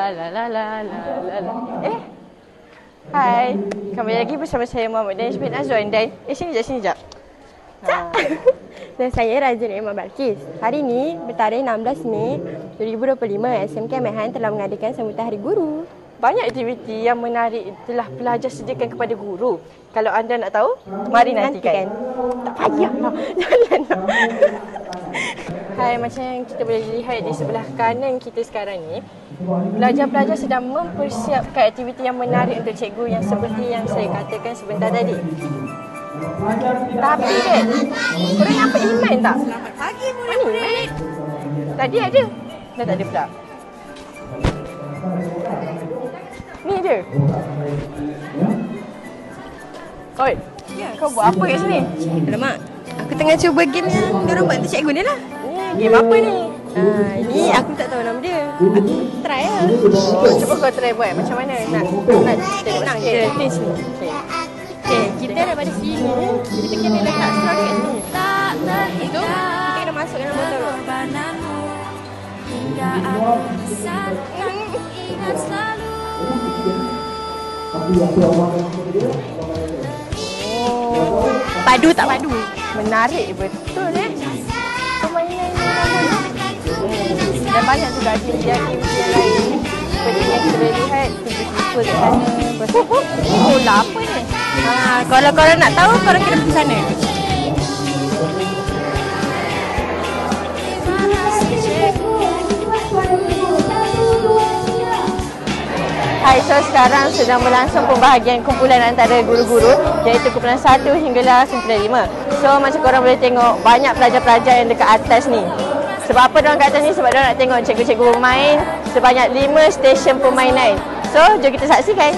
la la la la la. Hai, kembali lagi bersama saya Muhammad Danish bin Azwan dan sini jap. Dan saya Raja Naimah Balkis. Hari ini bertarikh 16 Mei 2025, SMK Mehan telah mengadakan sambutan Hari Guru. Banyak aktiviti yang menarik telah pelajar sediakan kepada guru. Kalau anda nak tahu, mari nantikan. Tak payahlah. Janganlah. Hai, macam yang kita boleh lihat di sebelah kanan kita sekarang ni, pelajar-pelajar sedang mempersiapkan aktiviti yang menarik untuk cikgu yang seperti yang saya katakan sebentar tadi. Tapi kan, korang nampak Iman tak? Selamat pagi murid-murid. Tadi ada, dah tak ada pula. Ni dia. Oi, kau buat apa kat sini? Alamak, aku tengah cuba game yang diorang buat untuk cikgu ni lah. Ni game apa ni? Ini aku tak tahu nama dia. Aku try lah. Cuba kau try buat. Macam mana nak tenang je. Please ni. Okay, kita daripada sini, kita kena letak straw dekat sini. Itu, kita kena masuk dalam botol. Padu tak padu? Menarik betul permainan ni. Dan banyak juga aktiviti yang lain. Seperti yang kita boleh lihat, tiba-tiba kat sana. Bola apa ni? Kalau korang nak tahu, korang kena pergi sana. Hai, so sekarang sedang berlangsung pembahagian kumpulan antara guru-guru, iaitu kumpulan 1 hinggalah kumpulan 5. So macam korang boleh tengok, banyak pelajar-pelajar yang dekat atas ni. Sebab apa diorang kat atas ni? Sebab diorang nak tengok cikgu-cikgu bermain sebanyak 5 stesen permainan. So jom kita saksikan.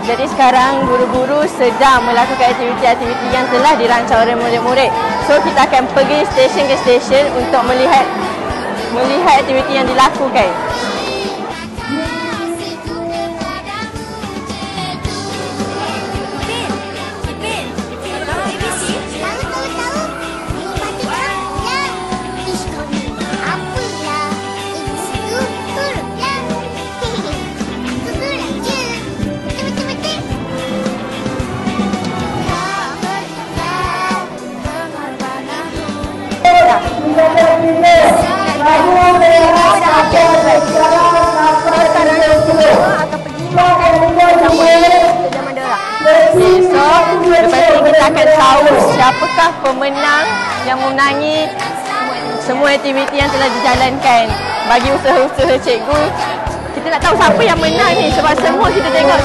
Jadi sekarang guru-guru sedang melakukan aktiviti-aktiviti yang telah dirancang oleh murid-murid. So kita akan pergi stesen ke stesen untuk melihat aktiviti yang dilakukan. Besok, lepas ini kita akan tahu siapakah pemenang yang memenangi semua aktiviti yang telah dijalankan bagi usaha-usaha cikgu. Kita nak tahu siapa yang menang ni sebab semua kita tengok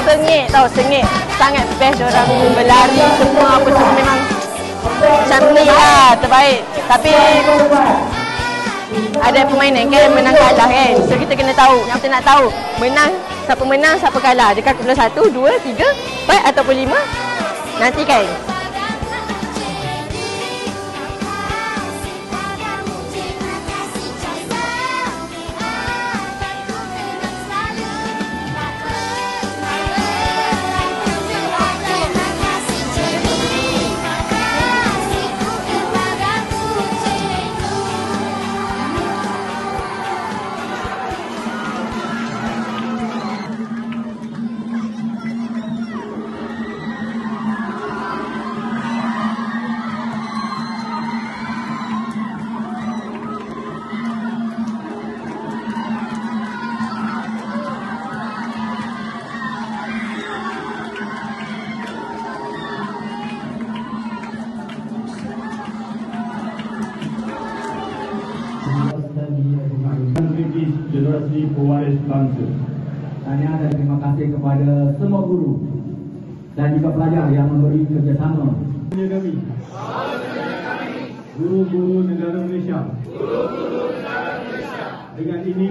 sengit, sangat best diorang berlari semua apa semua memang macam ni lah, terbaik. Tapi ada permainan kan, menang kalah kan. So kita kena tahu, kita nak tahu siapa menang, siapa kalah. Dekat kumpulan 1, 2, 3, 4 ataupun 5. Nantikan. Generasi pewaris bangsa. Tanya dan terima kasih kepada semua guru dan juga pelajar yang memberi kerjasama. Kami, guru-guru negara Malaysia. Dengan ini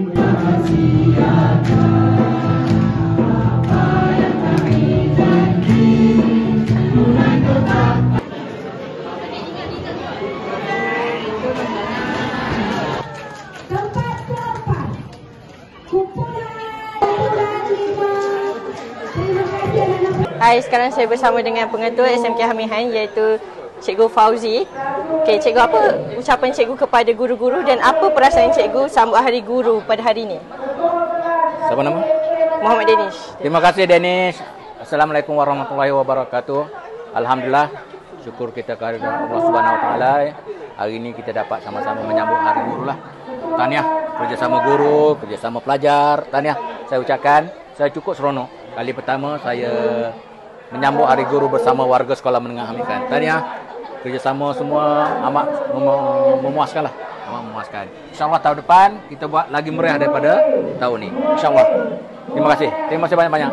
Tempat keempat, kumpulan Hai, sekarang saya bersama dengan pengetua SMK Hamihan iaitu Cikgu Fauzi. Okey, Cikgu, apa ucapan Cikgu kepada guru-guru dan apa perasaan Cikgu sambut Hari Guru pada hari ini? Siapa nama? Muhammad Danish. Terima kasih Danish. Assalamualaikum warahmatullahi wabarakatuh. Alhamdulillah, syukur kita kepada Allah Subhanahu Wa Taala. Hari ini kita dapat sama-sama menyambut Hari Guru lah. Tahniah kerjasama guru, kerjasama pelajar. Tahniah saya ucapkan. Saya cukup seronok. Kali pertama saya menyambut Hari Guru bersama warga Sekolah Menengah Hamikan. Tahniah kerjasama semua amat memuaskan lah. Amat memuaskan. InsyaAllah tahun depan kita buat lagi meriah daripada tahun ini. InsyaAllah. Terima kasih. Terima kasih banyak-banyak.